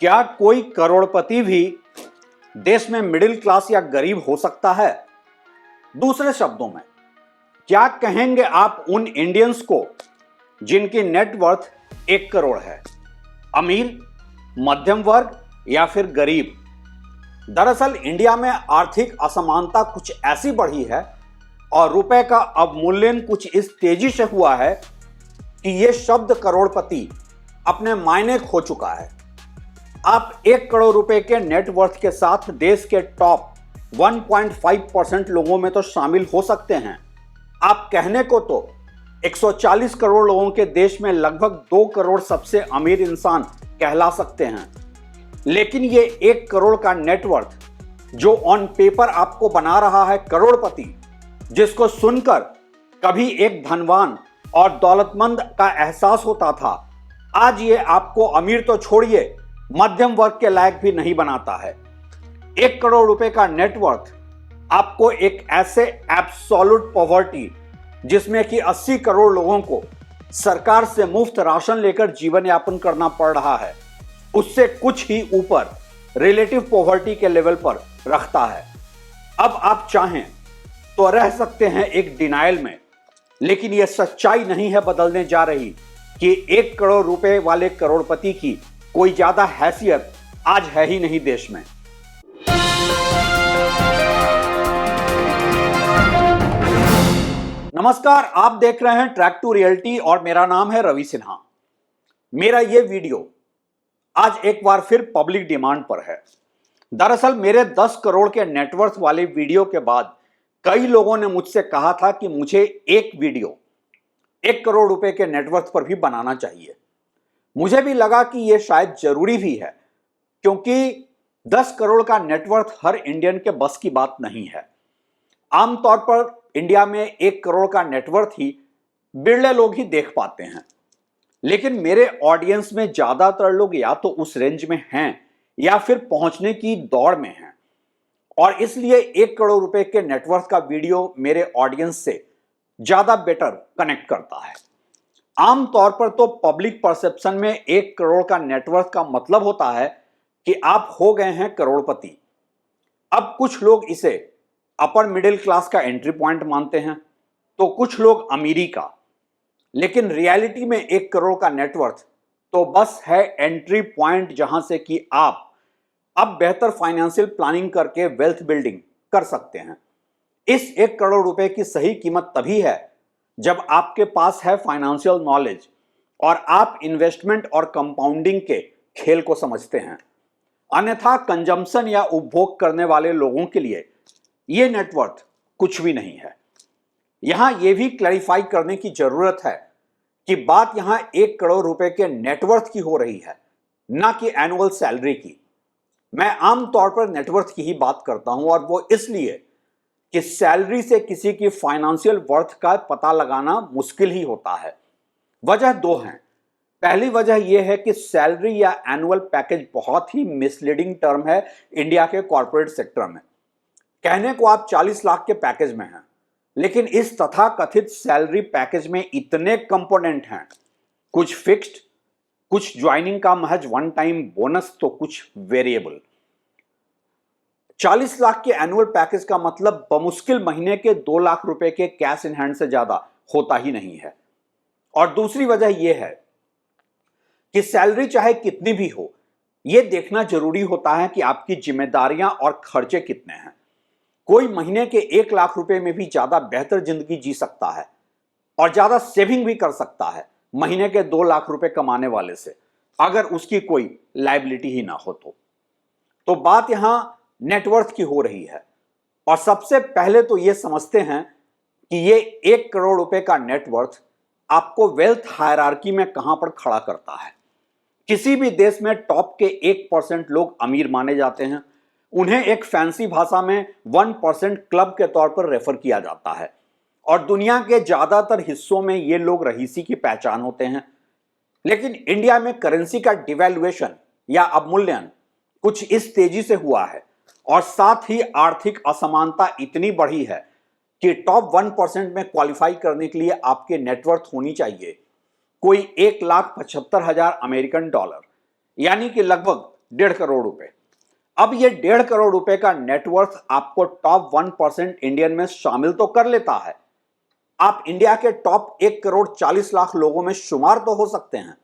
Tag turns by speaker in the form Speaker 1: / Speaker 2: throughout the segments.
Speaker 1: क्या कोई करोड़पति भी देश में मिडिल क्लास या गरीब हो सकता है? दूसरे शब्दों में, क्या कहेंगे आप उन इंडियंस को जिनकी नेटवर्थ 1 करोड़ है? अमीर, मध्यम वर्ग या फिर गरीब? दरअसल इंडिया में आर्थिक असमानता कुछ ऐसी बढ़ी है और रुपए का अवमूल्यन कुछ इस तेजी से हुआ है कि यह शब्द करोड़पति अपने मायने खो चुका है। आप 1 करोड़ रुपए के नेटवर्थ के साथ देश के टॉप 1.5% लोगों में तो शामिल हो सकते हैं। आप कहने को तो 140 करोड़ लोगों के देश में लगभग 2 करोड़ सबसे अमीर इंसान कहला सकते हैं। लेकिन ये 1 करोड़ का नेटवर्थ जो ऑन पेपर आपको बना रहा है करोड़पति, जिसको सुनकर कभी एक धनवान और दौलतमंद का एहसास होता था, आज ये आपको अमीर तो छोड़िए मध्यम वर्ग के लायक भी नहीं बनाता है। 1 करोड़ रुपए का नेटवर्थ आपको एक ऐसे एब्सोल्यूट पॉवर्टी, जिसमें कि 80 करोड़ लोगों को सरकार से मुफ्त राशन लेकर जीवन यापन करना पड़ रहा है, उससे कुछ ही ऊपर रिलेटिव पॉवर्टी के लेवल पर रखता है। अब आप चाहें तो रह सकते हैं एक डिनायल में, लेकिन यह सच्चाई नहीं है बदलने जा रही कि 1 करोड़ रुपए वाले करोड़पति की कोई ज्यादा हैसियत आज है ही नहीं देश में। नमस्कार, आप देख रहे हैं ट्रैक टू रियलिटी और मेरा नाम है रवि सिन्हा। मेरा यह वीडियो आज एक बार फिर पब्लिक डिमांड पर है। दरअसल मेरे 10 करोड़ के नेटवर्थ वाले वीडियो के बाद कई लोगों ने मुझसे कहा था कि मुझे एक वीडियो 1 करोड़ रुपए के नेटवर्थ पर भी बनाना चाहिए। मुझे भी लगा कि यह शायद जरूरी भी है, क्योंकि 10 करोड़ का नेटवर्थ हर इंडियन के बस की बात नहीं है। आमतौर पर इंडिया में 1 करोड़ का नेटवर्थ ही बिरले लोग ही देख पाते हैं। लेकिन मेरे ऑडियंस में ज्यादातर लोग या तो उस रेंज में हैं या फिर पहुंचने की दौड़ में हैं, और इसलिए 1 करोड़ रुपए के नेटवर्थ का वीडियो मेरे ऑडियंस से ज्यादा बेटर कनेक्ट करता है। आमतौर पर तो पब्लिक परसेप्शन में 1 करोड़ का नेटवर्थ का मतलब होता है कि आप हो गए हैं करोड़पति। अब कुछ लोग इसे अपर मिडिल क्लास का एंट्री पॉइंट मानते हैं, तो कुछ लोग अमीरी का। लेकिन रियलिटी में 1 करोड़ का नेटवर्थ तो बस है एंट्री पॉइंट, जहां से कि आप अब बेहतर फाइनेंशियल प्लानिंग करके वेल्थ बिल्डिंग कर सकते हैं। इस 1 करोड़ रुपए की सही कीमत तभी है जब आपके पास है फाइनेंशियल नॉलेज और आप इन्वेस्टमेंट और कंपाउंडिंग के खेल को समझते हैं। अन्यथा कंजम्पशन या उपभोग करने वाले लोगों के लिए यह नेटवर्थ कुछ भी नहीं है। यहां यह भी क्लैरिफाई करने की जरूरत है कि बात यहां 1 करोड़ रुपए के नेटवर्थ की हो रही है, ना कि एनुअल सैलरी की। मैं आमतौर पर नेटवर्थ की ही बात करता हूं, और वो इसलिए कि सैलरी से किसी की फाइनेंशियल वर्थ का पता लगाना मुश्किल ही होता है। वजह 2 हैं। पहली वजह यह है कि सैलरी या एनुअल पैकेज बहुत ही मिसलीडिंग टर्म है इंडिया के कॉर्पोरेट सेक्टर में। कहने को आप 40 लाख के पैकेज में हैं, लेकिन इस तथाकथित सैलरी पैकेज में इतने कंपोनेंट हैं, कुछ फिक्स्ड, कुछ ज्वाइनिंग का महज 1 टाइम बोनस, तो कुछ वेरिएबल। 40 लाख के एनुअल पैकेज का मतलब बमुश्किल महीने के 2 लाख रुपए के कैश इन हैंड से ज्यादा होता ही नहीं है। और दूसरी वजह यह है कि सैलरी चाहे कितनी भी हो, यह देखना जरूरी होता है कि आपकी जिम्मेदारियां और खर्चे कितने हैं। कोई महीने के 1 लाख रुपए में भी ज्यादा बेहतर जिंदगी जी सकता है और ज्यादा सेविंग भी कर सकता है महीने के 2 लाख रुपए कमाने वाले से, अगर उसकी कोई लायबिलिटी ही ना हो तो बात यहां नेटवर्थ की हो रही है। और सबसे पहले तो यह समझते हैं कि यह 1 करोड़ रुपए का नेटवर्थ आपको वेल्थ हायरार्की में कहां पर खड़ा करता है। किसी भी देश में टॉप के 1% लोग अमीर माने जाते हैं। उन्हें एक फैंसी भाषा में 1% क्लब के तौर पर रेफर किया जाता है, और दुनिया के ज्यादातर हिस्सों में ये लोग रईसी की पहचान होते हैं। लेकिन इंडिया में करेंसी का डिवैल्यूएशन या अवमूल्यन कुछ इस तेजी से हुआ है, और साथ ही आर्थिक असमानता इतनी बढ़ी है कि टॉप 1% में क्वालिफाई करने के लिए आपके नेटवर्थ होनी चाहिए कोई 1,75,000 अमेरिकन डॉलर, यानी कि लगभग 1.5 करोड़ रुपए। अब ये 1.5 करोड़ रुपए का नेटवर्थ आपको टॉप 1% इंडियन में शामिल तो कर लेता है, आप इंडिया के टॉप 1,40,00,000 लोगों में शुमार तो हो सकते हैं,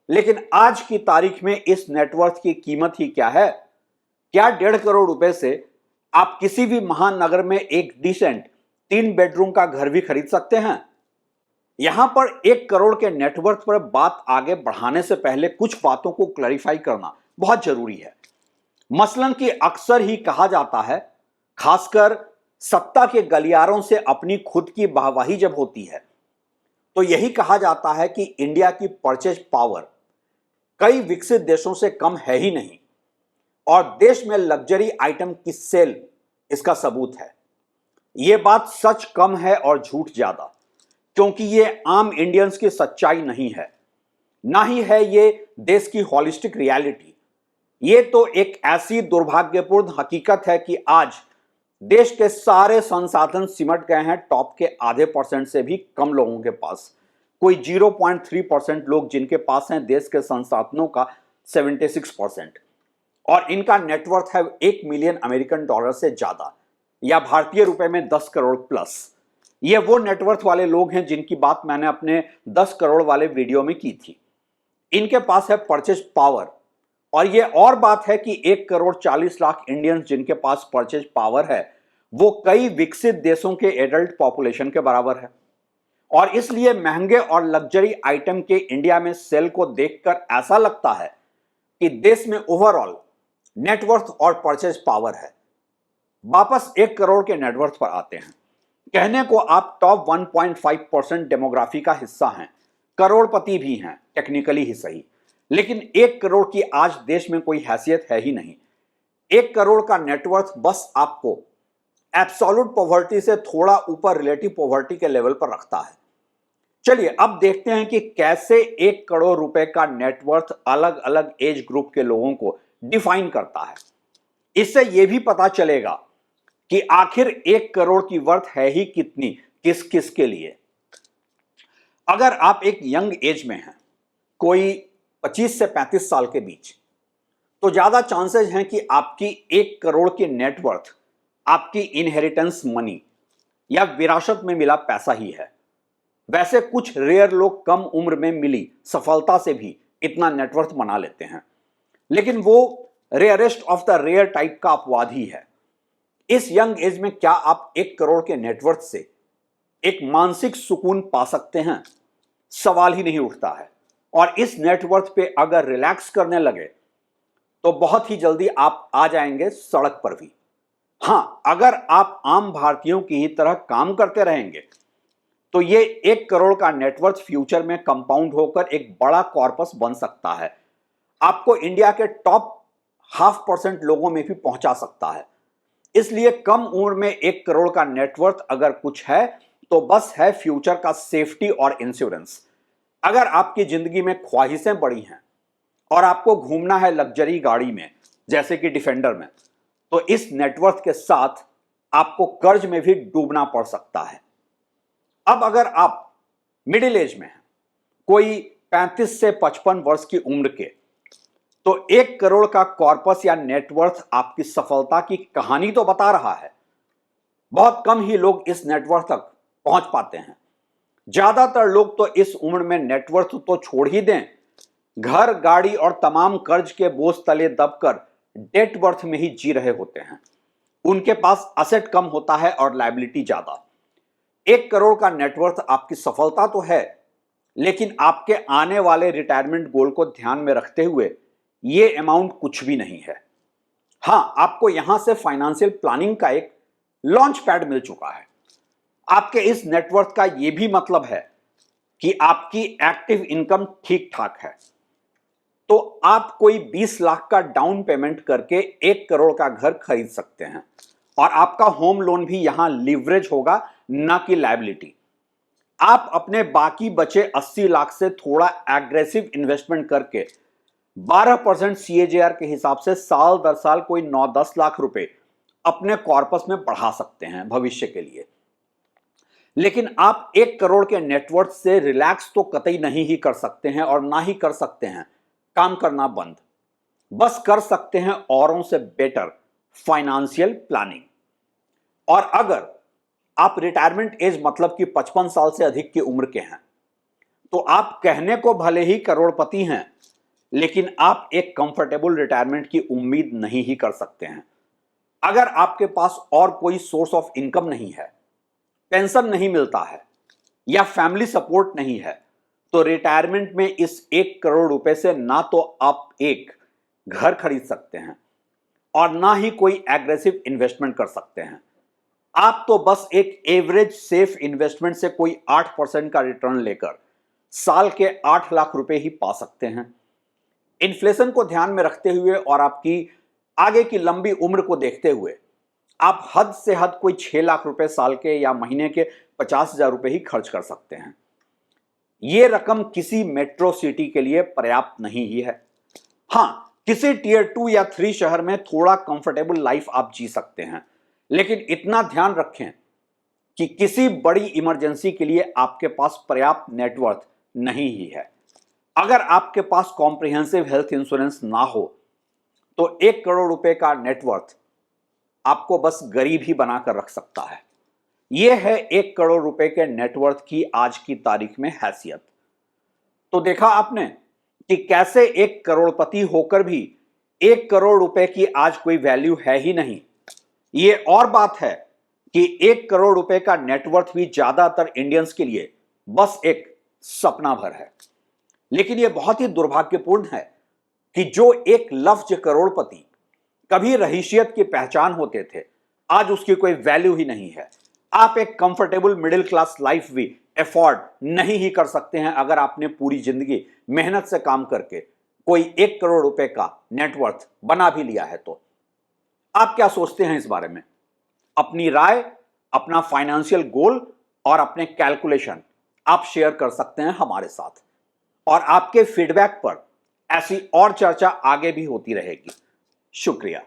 Speaker 1: लेकिन आज की तारीख में इस नेटवर्थ की कीमत ही क्या है? क्या 1.5 करोड़ रुपए से आप किसी भी महानगर में एक डिसेंट 3 बेडरूम का घर भी खरीद सकते हैं? यहां पर 1 करोड़ के नेटवर्थ पर बात आगे बढ़ाने से पहले कुछ बातों को क्लैरिफाई करना बहुत जरूरी है। मसलन कि अक्सर ही कहा जाता है, खासकर सत्ता के गलियारों से अपनी खुद की वाहवाही जब होती है, तो यही कहा जाता है कि इंडिया की परचेज पावर कई विकसित देशों से कम है ही नहीं, और देश में लग्जरी आइटम की सेल इसका सबूत है। यह बात सच कम है और झूठ ज्यादा, क्योंकि यह आम इंडियंस की सच्चाई नहीं है, ना ही है यह देश की हॉलिस्टिक रियलिटी। यह तो एक ऐसी दुर्भाग्यपूर्ण हकीकत है कि आज देश के सारे संसाधन सिमट गए हैं टॉप के आधे % से भी कम लोगों के पास। कोई 0.3% लोग जिनके पास हैं देश के संसाधनों का 76%, और इनका नेटवर्थ है 1 मिलियन अमेरिकन डॉलर से ज्यादा, या भारतीय रुपए में 10 करोड़ प्लस। ये वो नेटवर्थ वाले लोग हैं जिनकी बात मैंने अपने 10 करोड़ वाले वीडियो में की थी। इनके पास है परचेज पावर, और ये और बात है कि 1,40,00,000 इंडियंस जिनके पास परचेज पावर है वो कई विकसित देशों के एडल्ट पॉपुलेशन के बराबर है, और इसलिए महंगे और लग्जरी आइटम के इंडिया में सेल को देखकर ऐसा लगता है कि देश में ओवरऑल नेटवर्थ और परचेज पावर है। वापस 1 करोड़ के नेटवर्थ पर आते हैं। कहने को आप टॉप 1.5% डेमोग्राफी का हिस्सा हैं, करोड़पति भी हैं, टेक्निकली ही सही, लेकिन 1 करोड़ की आज देश में कोई हैसियत है ही नहीं। 1 करोड़ का नेटवर्थ बस आपको एब्सोल्यूट पॉवर्टी से थोड़ा ऊपर रिलेटिव पॉवर्टी के लेवल पर रखता है। चलिए अब देखते हैं कि कैसे 1 करोड़ रुपए का नेटवर्थ अलग अलग एज ग्रुप के लोगों को डिफाइन करता है। इससे यह भी पता चलेगा कि आखिर 1 करोड़ की वर्थ है ही कितनी किस किस के लिए। अगर आप एक यंग एज में हैं, कोई 25 से 35 साल के बीच, तो ज्यादा चांसेस हैं कि आपकी 1 करोड़ की नेटवर्थ आपकी इनहेरिटेंस मनी या विरासत में मिला पैसा ही है। वैसे कुछ रेयर लोग कम उम्र में मिली सफलता से भी इतना नेटवर्थ बना लेते हैं, लेकिन वो rarest of the rare type का अपवाद ही है। इस यंग एज में क्या आप 1 करोड़ के नेटवर्थ से एक मानसिक सुकून पा सकते हैं? सवाल ही नहीं उठता है। और इस नेटवर्थ पे अगर रिलैक्स करने लगे तो बहुत ही जल्दी आप आ जाएंगे सड़क पर भी। हां, अगर आप आम भारतीयों की ही तरह काम करते रहेंगे तो ये 1 करोड़ का नेटवर्थ फ्यूचर में कंपाउंड होकर एक बड़ा कॉर्पस बन सकता है, आपको इंडिया के टॉप 0.5% लोगों में भी पहुंचा सकता है। इसलिए कम उम्र में 1 करोड़ का नेटवर्थ अगर कुछ है तो बस है फ्यूचर का सेफ्टी और इंश्योरेंस। अगर आपकी जिंदगी में ख्वाहिशें बड़ी हैं और आपको घूमना है लग्जरी गाड़ी में जैसे कि डिफेंडर में, तो इस नेटवर्थ के साथ आपको कर्ज में भी डूबना पड़ सकता है। अब अगर आप मिडिल एज में हैं, कोई 35 से 55 वर्ष की उम्र के, तो 1 करोड़ का कॉर्पस या नेटवर्थ आपकी सफलता की कहानी तो बता रहा है। बहुत कम ही लोग इस नेटवर्थ तक पहुंच पाते हैं। ज्यादातर लोग तो इस उम्र में नेटवर्थ तो छोड़ ही दें, घर, गाड़ी और तमाम कर्ज के बोझ तले दबकर डेट वर्थ में ही जी रहे होते हैं। उनके पास असेट कम होता है और लायबिलिटी ज्यादा। 1 करोड़ का नेटवर्थ आपकी सफलता तो है, लेकिन आपके आने वाले रिटायरमेंट गोल को ध्यान में रखते हुए यह अमाउंट कुछ भी नहीं है। हां, आपको यहां से फाइनेंशियल प्लानिंग का एक लॉन्च पैड मिल चुका है। आपके इस नेटवर्थ का यह भी मतलब है कि आपकी एक्टिव इनकम ठीक ठाक है, तो आप कोई 20 लाख का डाउन पेमेंट करके 1 करोड़ का घर खरीद सकते हैं, और आपका होम लोन भी यहां लीवरेज होगा, ना कि लायबिलिटी। आप अपने बाकी बचे 80 लाख से थोड़ा एग्रेसिव इन्वेस्टमेंट करके 12% CAGR के हिसाब से साल दर साल कोई 9-10 लाख रुपए अपने कॉर्पस में बढ़ा सकते हैं भविष्य के लिए। लेकिन आप 1 करोड़ के नेटवर्थ से रिलैक्स तो कतई नहीं ही कर सकते हैं, और ना ही कर सकते हैं काम करना बंद। बस कर सकते हैं औरों से बेटर फाइनेंशियल प्लानिंग। और अगर आप रिटायरमेंट एज मतलब कि 55 साल से अधिक की उम्र के हैं, तो आप कहने को भले ही करोड़पति हैं, लेकिन आप एक कंफर्टेबल रिटायरमेंट की उम्मीद नहीं ही कर सकते हैं। अगर आपके पास और कोई सोर्स ऑफ इनकम नहीं है, पेंशन नहीं मिलता है या फैमिली सपोर्ट नहीं है, तो रिटायरमेंट में इस 1 करोड़ रुपए से ना तो आप एक घर खरीद सकते हैं और ना ही कोई एग्रेसिव इन्वेस्टमेंट कर सकते हैं। आप तो बस एक एवरेज सेफ इन्वेस्टमेंट से कोई 8% का रिटर्न लेकर साल के 8 लाख रुपए ही पा सकते हैं। इन्फ्लेशन को ध्यान में रखते हुए और आपकी आगे की लंबी उम्र को देखते हुए आप हद से हद कोई 6 लाख रुपए साल के या महीने के 50,000 रुपए ही खर्च कर सकते हैं। यह रकम किसी मेट्रो सिटी के लिए पर्याप्त नहीं ही है। हां, किसी टियर 2 या 3 शहर में थोड़ा कंफर्टेबल लाइफ आप जी सकते हैं, लेकिन इतना ध्यान रखें कि किसी बड़ी इमरजेंसी के लिए आपके पास पर्याप्त नेटवर्थ नहीं ही है। अगर आपके पास कॉम्प्रिहेंसिव हेल्थ इंश्योरेंस ना हो, तो 1 करोड़ रुपए का नेटवर्थ आपको बस गरीब ही बनाकर रख सकता है। यह है 1 करोड़ रुपए के नेटवर्थ की आज की तारीख में हैसियत। तो देखा आपने कि कैसे एक करोड़पति होकर भी 1 करोड़ रुपए की आज कोई वैल्यू है ही नहीं। यह और बात है कि 1 करोड़ रुपए का नेटवर्थ भी ज्यादातर इंडियंस के लिए बस एक सपना भर है। लेकिन यह बहुत ही दुर्भाग्यपूर्ण है कि जो एक लफ्ज करोड़पति कभी रहीशियत की पहचान होते थे, आज उसकी कोई वैल्यू ही नहीं है। आप एक कंफर्टेबल मिडिल क्लास लाइफ भी अफोर्ड नहीं ही कर सकते हैं अगर आपने पूरी जिंदगी मेहनत से काम करके कोई 1 करोड़ रुपए का नेटवर्थ बना भी लिया है। तो आप क्या सोचते हैं इस बारे में? अपनी राय, अपना फाइनेंशियल गोल और अपने कैलकुलेशन आप शेयर कर सकते हैं हमारे साथ, और आपके फीडबैक पर ऐसी और चर्चा आगे भी होती रहेगी। शुक्रिया।